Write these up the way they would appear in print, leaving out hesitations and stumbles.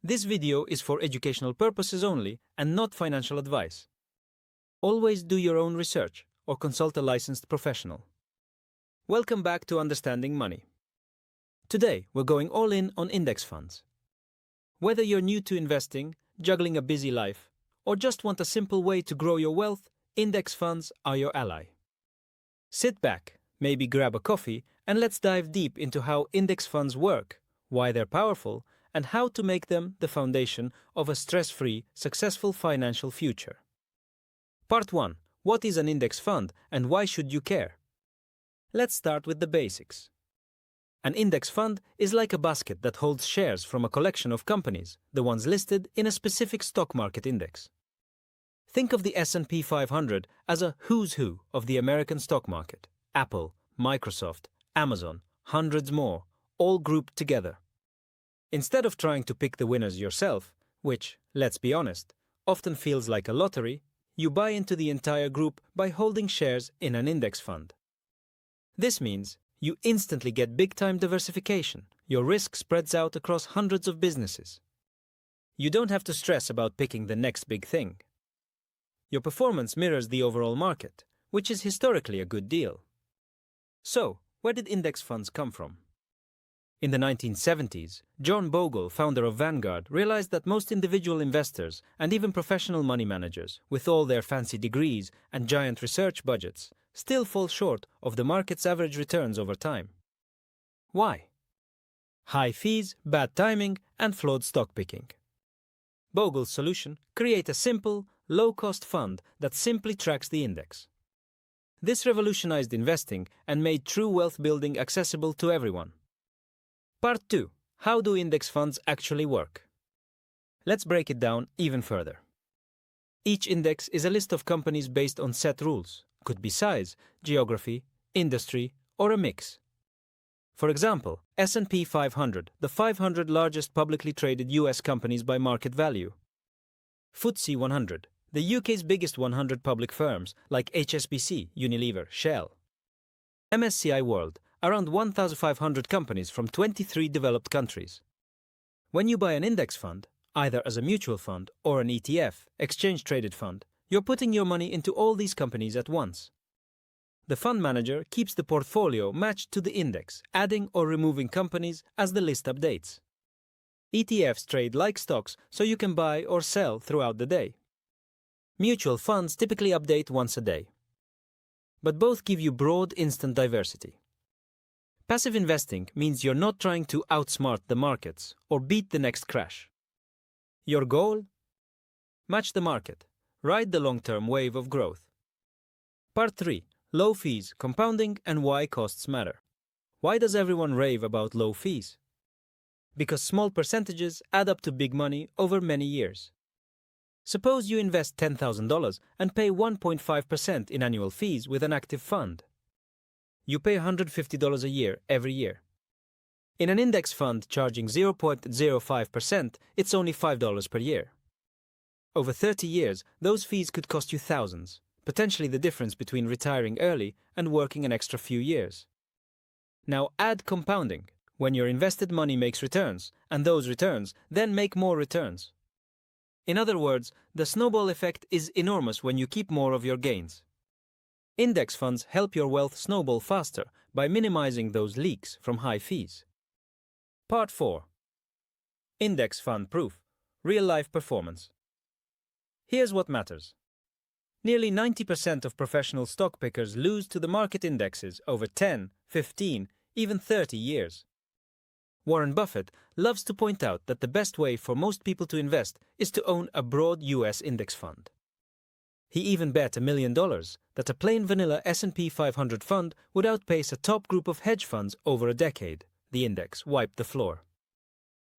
This video is for educational purposes only and not financial advice. Always do your own research or consult a licensed professional. Welcome back to Understanding Money. Today, we're going all in on index funds. Whether you're new to investing, juggling a busy life, or just want a simple way to grow your wealth, index funds are your ally. Sit back, maybe grab a coffee, and let's dive deep into how index funds work, why they're powerful, and how to make them the foundation of a stress-free, successful financial future. Part 1. What is an index fund and why should you care? Let's start with the basics. An index fund is like a basket that holds shares from a collection of companies, the ones listed in a specific stock market index. Think of the S&P 500 as a who's who of the American stock market. Apple, Microsoft, Amazon, hundreds more, all grouped together. Instead of trying to pick the winners yourself, which, let's be honest, often feels like a lottery, you buy into the entire group by holding shares in an index fund. This means you instantly get big-time diversification. Your risk spreads out across hundreds of businesses. You don't have to stress about picking the next big thing. Your performance mirrors the overall market, which is historically a good deal. So, where did index funds come from? In the 1970s, John Bogle, founder of Vanguard, realized that most individual investors and even professional money managers, with all their fancy degrees and giant research budgets, still fall short of the market's average returns over time. Why? High fees, bad timing, and flawed stock picking. Bogle's solution: create a simple, low-cost fund that simply tracks the index. This revolutionized investing and made true wealth building accessible to everyone. Part 2. How do index funds actually work? Let's break it down even further. Each index is a list of companies based on set rules. Could be size, geography, industry, or a mix. For example, S&P 500, the 500 largest publicly traded US companies by market value. FTSE 100, the UK's biggest 100 public firms like HSBC, Unilever, Shell. MSCI World, around 1,500 companies from 23 developed countries. When you buy an index fund, either as a mutual fund or an ETF, exchange-traded fund, you're putting your money into all these companies at once. The fund manager keeps the portfolio matched to the index, adding or removing companies as the list updates. ETFs trade like stocks, so you can buy or sell throughout the day. Mutual funds typically update once a day. But both give you broad instant diversity. Passive investing means you're not trying to outsmart the markets or beat the next crash. Your goal? Match the market. Ride the long-term wave of growth. Part 3. Low fees, compounding, and why costs matter. Why does everyone rave about low fees? Because small percentages add up to big money over many years. Suppose you invest $10,000 and pay 1.5% in annual fees with an active fund. You pay $150 a year every year. In an index fund charging 0.05%, it's only $5 per year. Over 30 years, those fees could cost you thousands, potentially the difference between retiring early and working an extra few years. Now add compounding, when your invested money makes returns, and those returns then make more returns. In other words, the snowball effect is enormous when you keep more of your gains. Index funds help your wealth snowball faster by minimizing those leaks from high fees. Part 4. Index fund proof. Real-life performance. Here's what matters. Nearly 90% of professional stock pickers lose to the market indexes over 10, 15, even 30 years. Warren Buffett loves to point out that the best way for most people to invest is to own a broad US index fund. He even bet $1 million that a plain vanilla S&P 500 fund would outpace a top group of hedge funds over a decade. The index wiped the floor.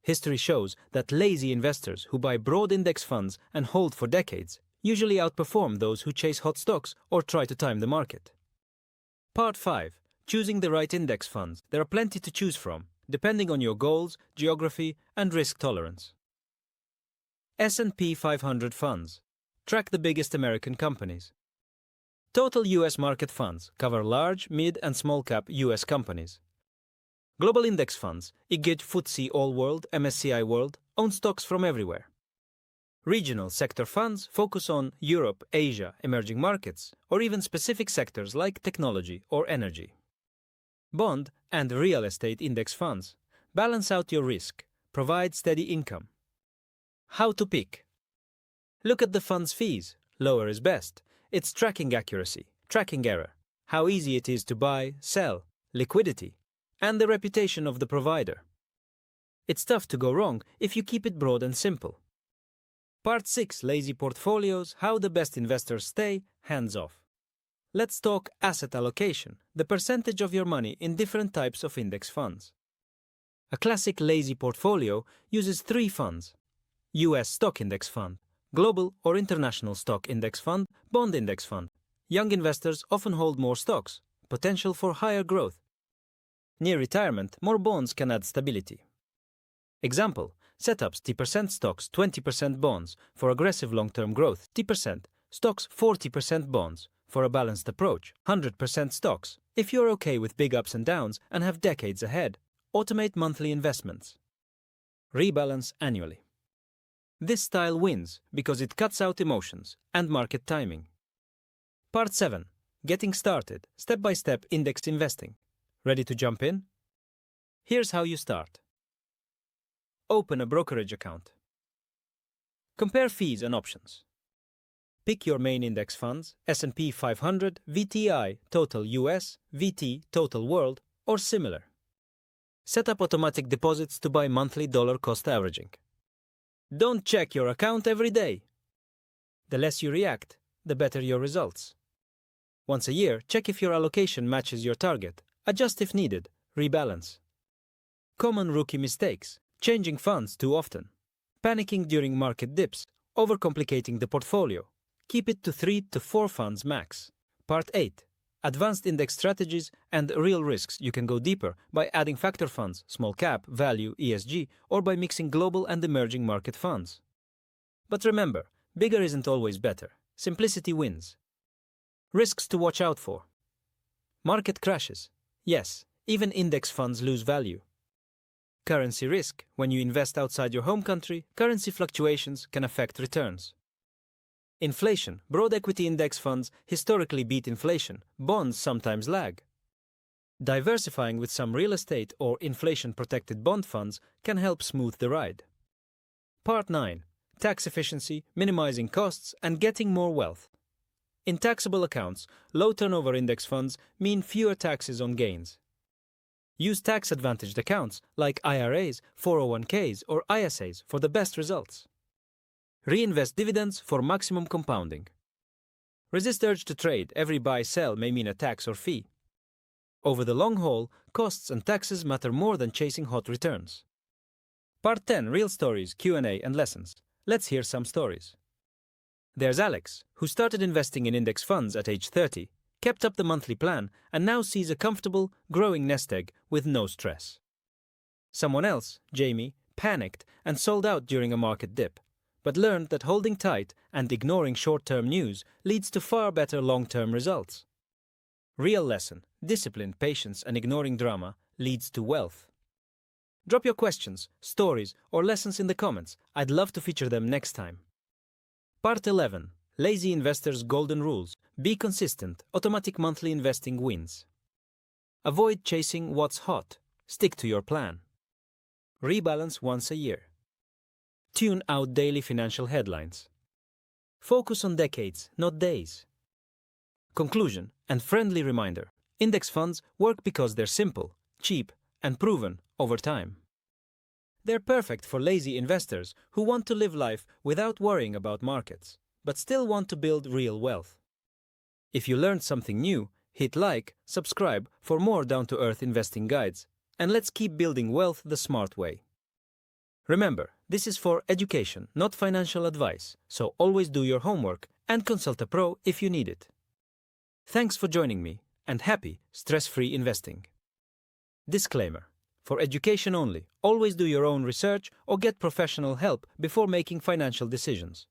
History shows that lazy investors who buy broad index funds and hold for decades usually outperform those who chase hot stocks or try to time the market. Part 5. Choosing the right index funds. There are plenty to choose from, depending on your goals, geography, and risk tolerance. S&P 500 funds. Track the biggest American companies. Total U.S. market funds cover large, mid, and small-cap U.S. companies. Global index funds, IG FTSE All World, MSCI World, own stocks from everywhere. Regional sector funds focus on Europe, Asia, emerging markets, or even specific sectors like technology or energy. Bond and real estate index funds balance out your risk, provide steady income. How to pick? Look at the fund's fees. Lower is best. Its tracking accuracy, tracking error, how easy it is to buy, sell, liquidity, and the reputation of the provider. It's tough to go wrong if you keep it broad and simple. Part 6, Lazy Portfolios, How the Best Investors Stay Hands-Off. Let's talk asset allocation, the percentage of your money in different types of index funds. A classic lazy portfolio uses 3 funds: US Stock Index Fund, Global or International Stock Index Fund, Bond Index Fund. Young investors often hold more stocks, potential for higher growth. Near retirement, more bonds can add stability. Example, setups 10% stocks, 20% bonds for aggressive long-term growth, 10% stocks, 40% bonds for a balanced approach, 100% stocks if you're okay with big ups and downs and have decades ahead. Automate monthly investments. Rebalance annually. This style wins because it cuts out emotions and market timing. Part 7. Getting started, step-by-step index investing. Ready to jump in? Here's how you start. Open a brokerage account. Compare fees and options. Pick your main index funds, S&P 500, VTI, Total US, VT, Total World, or similar. Set up automatic deposits to buy monthly dollar cost averaging. Don't check your account every day. The less you react, the better your results. Once a year, check if your allocation matches your target. Adjust if needed. Rebalance. Common rookie mistakes. Changing funds too often. Panicking during market dips. Overcomplicating the portfolio. Keep it to 3 to 4 funds max. Part 8. Advanced index strategies and real risks. You can go deeper by adding factor funds, small cap, value, ESG, or by mixing global and emerging market funds. But remember, bigger isn't always better. Simplicity wins. Risks to watch out for. Market crashes. Yes, even index funds lose value. Currency risk. When you invest outside your home country, currency fluctuations can affect returns. Inflation. Broad equity index funds historically beat inflation. Bonds sometimes lag. Diversifying with some real estate or inflation-protected bond funds can help smooth the ride. Part 9. Tax efficiency, minimizing costs, and getting more wealth. In taxable accounts, low turnover index funds mean fewer taxes on gains. Use tax-advantaged accounts like IRAs, 401ks, or ISAs for the best results. Reinvest dividends for maximum compounding. Resist urge to trade. Every buy-sell may mean a tax or fee. Over the long haul, costs and taxes matter more than chasing hot returns. Part 10. Real stories, Q&A, and lessons. Let's hear some stories. There's Alex, who started investing in index funds at age 30, kept up the monthly plan, and now sees a comfortable, growing nest egg with no stress. Someone else, Jamie, panicked and sold out during a market dip, but learned that holding tight and ignoring short-term news leads to far better long-term results. Real lesson: discipline, patience, and ignoring drama leads to wealth. Drop your questions, stories, or lessons in the comments. I'd love to feature them next time. Part 11. Lazy Investors' Golden Rules. Be consistent. Automatic monthly investing wins. Avoid chasing what's hot. Stick to your plan. Rebalance once a year. Tune out daily financial headlines. Focus on decades, not days. Conclusion and friendly reminder. Index funds work because they're simple, cheap, and proven over time. They're perfect for lazy investors who want to live life without worrying about markets, but still want to build real wealth. If you learned something new, hit like, subscribe for more down-to-earth investing guides, and let's keep building wealth the smart way. Remember, this is for education, not financial advice, so always do your homework and consult a pro if you need it. Thanks for joining me, and happy, stress-free investing. Disclaimer: for education only, always do your own research or get professional help before making financial decisions.